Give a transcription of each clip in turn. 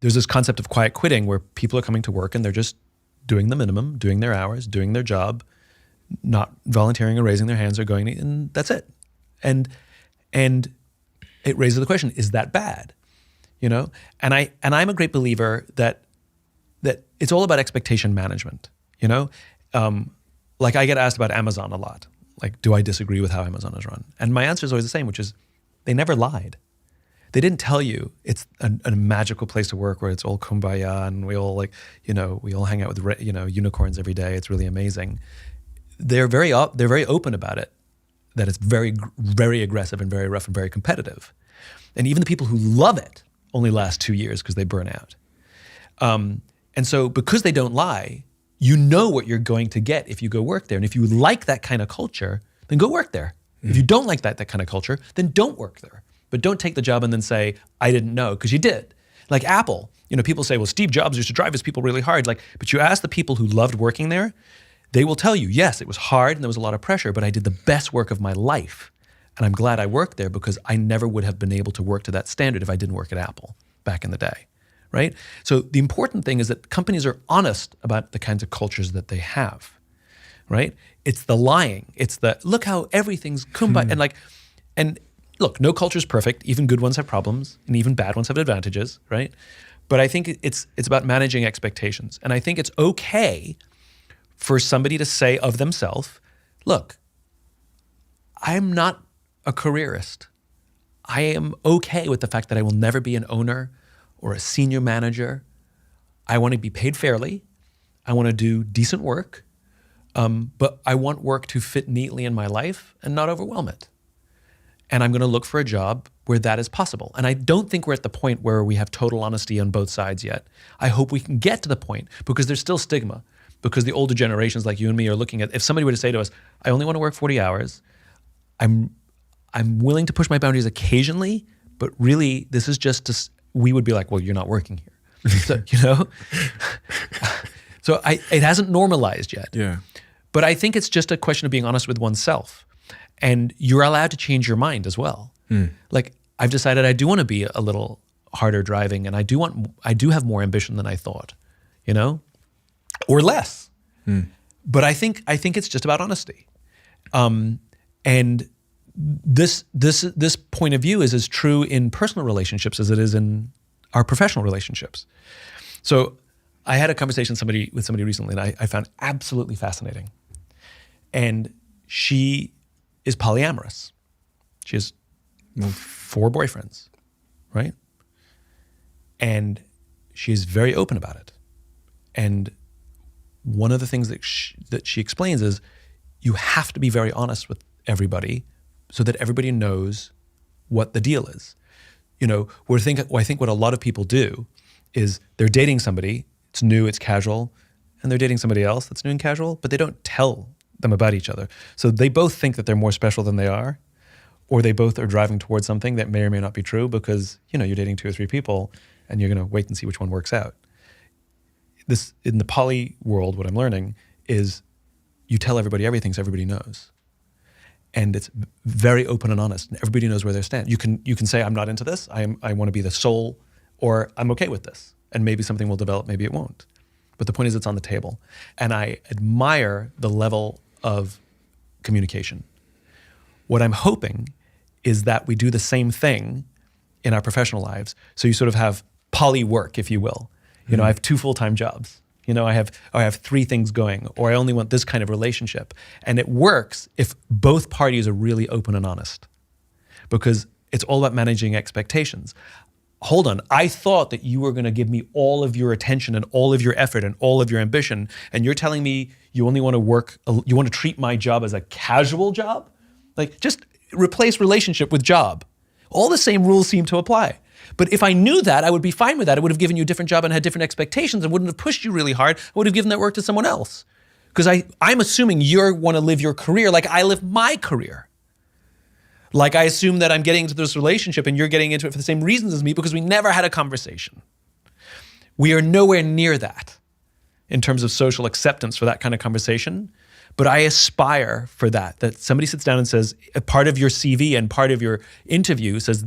there's this concept of quiet quitting where people are coming to work and they're just doing the minimum, doing their hours, doing their job, not volunteering or raising their hands or going, and that's it. And it raises the question, is that bad? You know? And I'm a great believer that it's all about expectation management, you know? Like I get asked about Amazon a lot. Like, do I disagree with how Amazon is run? And my answer is always the same, which is they never lied. They didn't tell you it's a magical place to work where it's all kumbaya and we all we all hang out with unicorns every day. It's really amazing. They're very open about it, that it's very, very aggressive and very rough and very competitive. And even the people who love it only last 2 years because they burn out. And so because they don't lie, you know what you're going to get if you go work there. And if you like that kind of culture, then go work there. If you don't like that kind of culture, then don't work there. But don't take the job and then say, I didn't know, because you did. Like Apple, people say, well, Steve Jobs used to drive his people really hard. But you ask the people who loved working there, they will tell you, yes, it was hard and there was a lot of pressure, but I did the best work of my life. And I'm glad I worked there because I never would have been able to work to that standard if I didn't work at Apple back in the day, right? So the important thing is that companies are honest about the kinds of cultures that they have, right? It's the lying. It's the, look how everything's kumbaya. And look, no culture is perfect. Even good ones have problems and even bad ones have advantages, right? But I think it's about managing expectations. And I think it's okay for somebody to say of themselves, look, I'm not a careerist. I am okay with the fact that I will never be an owner or a senior manager. I want to be paid fairly. I want to do decent work, but I want work to fit neatly in my life and not overwhelm it. And I'm going to look for a job where that is possible. And I don't think we're at the point where we have total honesty on both sides yet. I hope we can get to the point because there's still stigma. Because the older generations like you and me are looking at, if somebody were to say to us, I only want to work 40 hours, I'm willing to push my boundaries occasionally, but really this is just to, we would be like, well, you're not working here. So, so it hasn't normalized yet. Yeah. But I think it's just a question of being honest with oneself. And you're allowed to change your mind as well. Like I've decided I do want to be a little harder driving and I do have more ambition than I thought, or less. But I think it's just about honesty. And this point of view is as true in personal relationships as it is in our professional relationships. So I had a conversation with somebody recently and I found absolutely fascinating. And she is polyamorous. She has 4 boyfriends, right? And she is very open about it. And one of the things that she explains is you have to be very honest with everybody so that everybody knows what the deal is. I think what a lot of people do is they're dating somebody, it's new, it's casual, and they're dating somebody else that's new and casual, but they don't tell them about each other. So they both think that they're more special than they are, or they both are driving towards something that may or may not be true because, you're dating 2 or 3 people and you're going to wait and see which one works out. This, in the poly world, what I'm learning is you tell everybody everything so everybody knows. And it's very open and honest and everybody knows where they stand. You can say, I'm not into this, I want to be the sole, or I'm okay with this. And maybe something will develop, maybe it won't. But the point is it's on the table. And I admire the level of communication. What I'm hoping is that we do the same thing in our professional lives. So you sort of have poly work, if you will. I have 2 full-time jobs. I have 3 things going, or I only want this kind of relationship. And it works if both parties are really open and honest, because it's all about managing expectations. Hold on, I thought that you were going to give me all of your attention and all of your effort and all of your ambition, and you're telling me you only want to you want to treat my job as a casual job? Like, just replace relationship with job. All the same rules seem to apply. But if I knew that, I would be fine with that. I would have given you a different job and had different expectations and wouldn't have pushed you really hard. I would have given that work to someone else. Because I'm assuming you want to live your career like I live my career. Like I assume that I'm getting into this relationship and you're getting into it for the same reasons as me because we never had a conversation. We are nowhere near that in terms of social acceptance for that kind of conversation. But I aspire for that somebody sits down and says, a part of your CV and part of your interview says,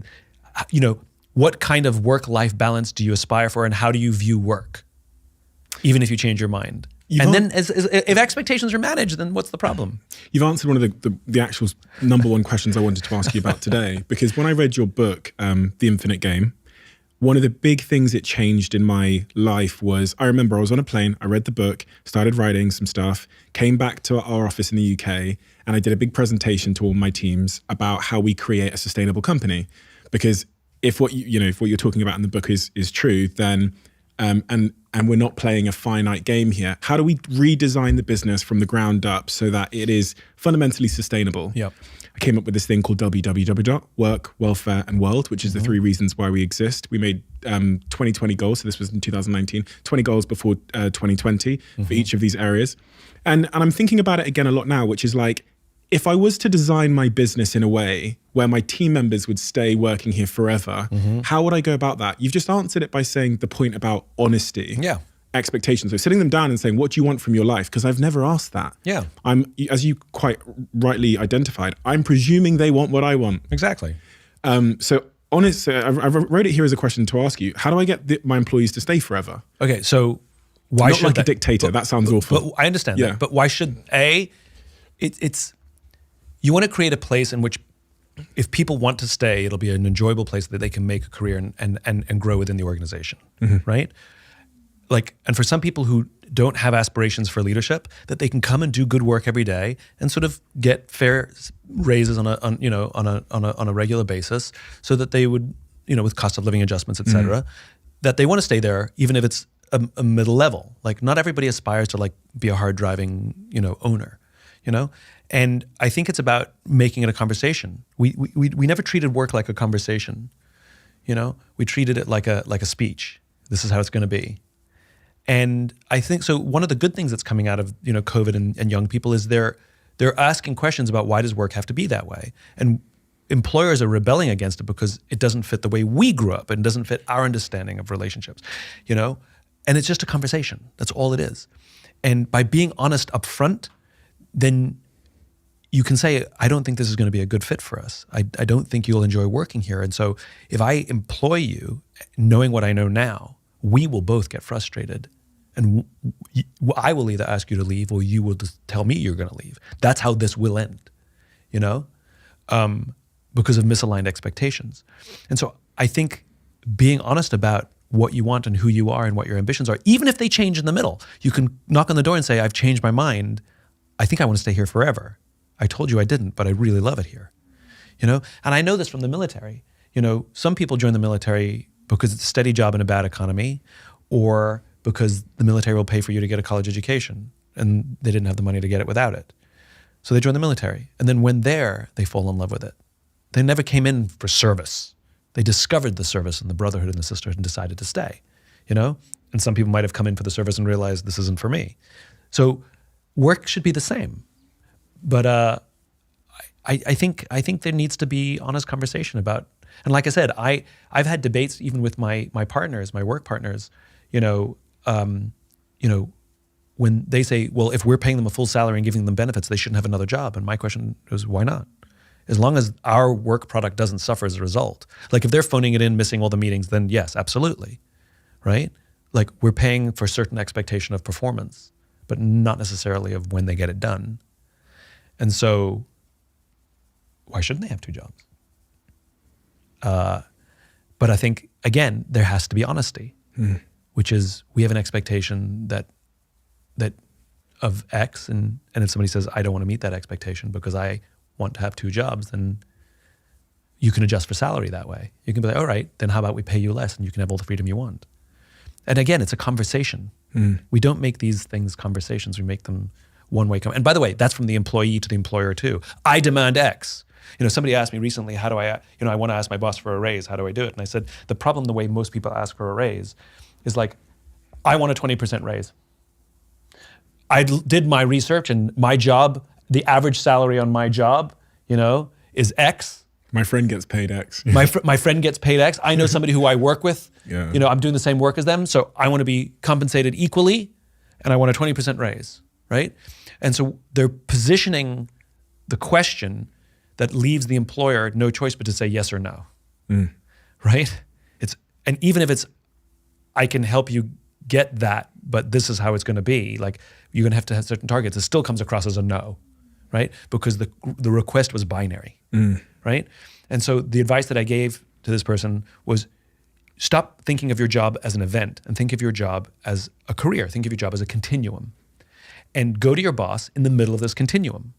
what kind of work-life balance do you aspire for, and how do you view work, even if you change your mind? Then if expectations are managed, then what's the problem? You've answered one of the actual number one questions I wanted to ask you about today, because when I read your book, The Infinite Game, one of the big things it changed in my life was, I remember I was on a plane, I read the book, started writing some stuff, came back to our office in the UK, and I did a big presentation to all my teams about how we create a sustainable company. Because if what if what you're talking about in the book is true, then and we're not playing a finite game here. How do we redesign the business from the ground up so that it is fundamentally sustainable? Yep. I came up with this thing called WWW, Work, Welfare, and World, which is the 3 reasons why we exist. We made 2020 goals, so this was in 2019, 20 goals before 2020 for each of these areas. And I'm thinking about it again a lot now, which is like, if I was to design my business in a way where my team members would stay working here forever, how would I go about that? You've just answered it by saying the point about honesty. Yeah. Expectations. So sitting them down and saying, what do you want from your life? Because I've never asked that. Yeah. As you quite rightly identified, I'm presuming they want what I want. Exactly. So honest, I wrote it here as a question to ask you. How do I get my employees to stay forever? Okay, so why Not should like a dictator, that sounds awful. But I understand Yeah. that. But why should, it's, you want to create a place in which if people want to stay, it'll be an enjoyable place that they can make a career and grow within the organization, right? Like, and for some people who don't have aspirations for leadership, that they can come and do good work every day and sort of get fair raises on a regular basis, so that they would, with cost of living adjustments, et cetera, that they want to stay there, even if it's a middle level. Like, not everybody aspires to like be a hard driving, owner, And I think it's about making it a conversation. We never treated work like a conversation, We treated it like a speech. This is how it's going to be. And I think so. One of the good things that's coming out of COVID and young people is they're asking questions about, why does work have to be that way? And employers are rebelling against it because it doesn't fit the way we grew up and doesn't fit our understanding of relationships, And it's just a conversation. That's all it is. And by being honest up front, then you can say, I don't think this is going to be a good fit for us. I don't think you'll enjoy working here. And so if I employ you, knowing what I know now, we will both get frustrated. And I will either ask you to leave, or you will just tell me you're going to leave. That's how this will end, because of misaligned expectations. And so I think being honest about what you want and who you are and what your ambitions are, even if they change in the middle, you can knock on the door and say, I've changed my mind. I think I want to stay here forever. I told you I didn't, but I really love it here, And I know this from the military. Some people join the military because it's a steady job in a bad economy, or because the military will pay for you to get a college education, and they didn't have the money to get it without it. So they join the military. And then when there, they fall in love with it. They never came in for service. They discovered the service and the brotherhood and the sisterhood and decided to stay, And some people might have come in for the service and realized this isn't for me. So work should be the same. But I think there needs to be honest conversation about, and like I said, I've had debates even with my partners, my work partners, when they say, well, if we're paying them a full salary and giving them benefits, they shouldn't have another job. And my question is, why not? As long as our work product doesn't suffer as a result. Like if they're phoning it in, missing all the meetings, then yes, absolutely, right? Like we're paying for a certain expectation of performance, but not necessarily of when they get it done. And so why shouldn't they have 2 jobs? But I think, again, there has to be honesty, which is we have an expectation that of X, and if somebody says, I don't want to meet that expectation because I want to have 2 jobs, then you can adjust for salary that way. You can be like, all right, then how about we pay you less and you can have all the freedom you want? And again, it's a conversation. We don't make these things conversations, we make them one-way. And by the way, that's from the employee to the employer too. I demand X. Somebody asked me recently, how do I want to ask my boss for a raise, how do I do it? And I said, the problem, the way most people ask for a raise is like, I want a 20% raise. I did my research and my job, the average salary on my job, is X. My friend gets paid X. My friend gets paid X. I know somebody who I work with, I'm doing the same work as them, so I want to be compensated equally, and I want a 20% raise, right? And so they're positioning the question that leaves the employer no choice but to say yes or no, right? And even if it's, I can help you get that, but this is how it's going to be. Like, you're going to have certain targets. It still comes across as a no, right? Because the request was binary, right? And so the advice that I gave to this person was, stop thinking of your job as an event and think of your job as a career. Think of your job as a continuum, and go to your boss in the middle of this continuum.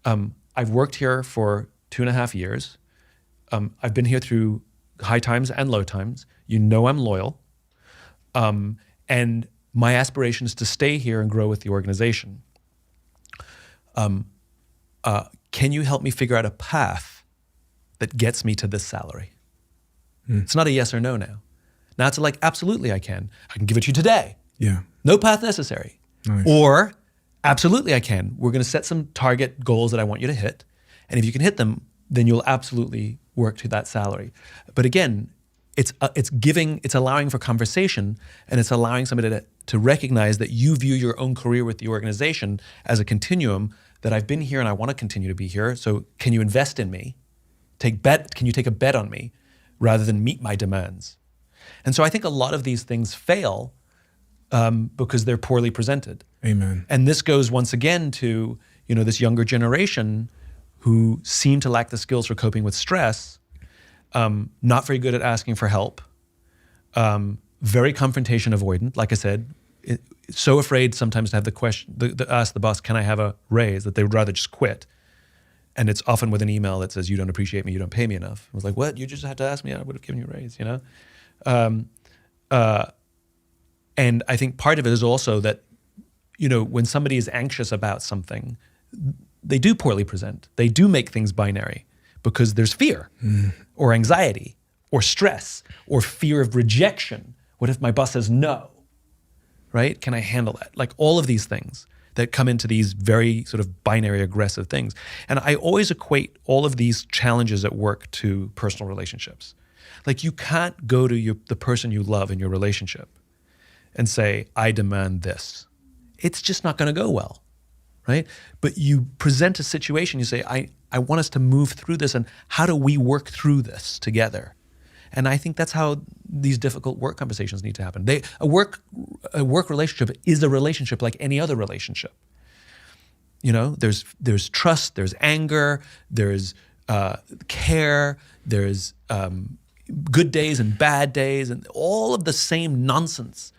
I've worked here for 2.5 years. I've been here through high times and low times. You know I'm loyal. And my aspiration is to stay here and grow with the organization. Can you help me figure out a path that gets me to this salary? It's not a yes or no now. Now it's like, absolutely I can. I can give it to you today. Yeah. No path necessary. Nice. Or, absolutely I can. We're going to set some target goals that I want you to hit. And if you can hit them, then you'll absolutely work to that salary. But again, it's allowing for conversation, and it's allowing somebody to recognize that you view your own career with the organization as a continuum, that I've been here and I want to continue to be here. So can you invest in me? Can you take a bet on me rather than meet my demands? And so I think a lot of these things fail because they're poorly presented. Amen. And this goes once again to, this younger generation who seem to lack the skills for coping with stress, not very good at asking for help, very confrontation avoidant. Like I said, so afraid sometimes to have the question, ask the boss, can I have a raise, that they would rather just quit. And it's often with an email that says, you don't appreciate me, you don't pay me enough. I was like, what? You just had to ask me, I would have given you a raise, And I think part of it is also that, when somebody is anxious about something, they do poorly present. They do make things binary because there's fear or anxiety or stress or fear of rejection. What if my boss says no, right? Can I handle that? Like all of these things that come into these very sort of binary aggressive things. And I always equate all of these challenges at work to personal relationships. Like you can't go to the person you love in your relationship and say, I demand this. It's just not going to go well, right? But you present a situation, you say, I want us to move through this, and how do we work through this together? And I think that's how these difficult work conversations need to happen. A work relationship is a relationship like any other relationship. There's trust, there's anger, there's care, there's good days and bad days, and all of the same nonsense,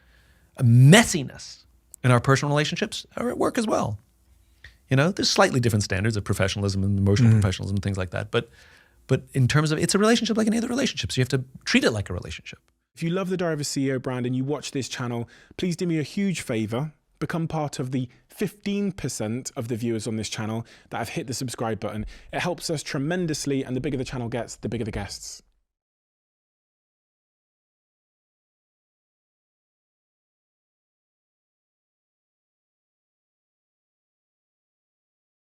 messiness in our personal relationships are at work as well. There's slightly different standards of professionalism and emotional professionalism and things like that. But in terms of, it's a relationship like any other relationship. So you have to treat it like a relationship. If you love the Diary of a CEO brand and you watch this channel, please do me a huge favor. Become part of the 15% of the viewers on this channel that have hit the subscribe button. It helps us tremendously, and the bigger the channel gets, the bigger the guests.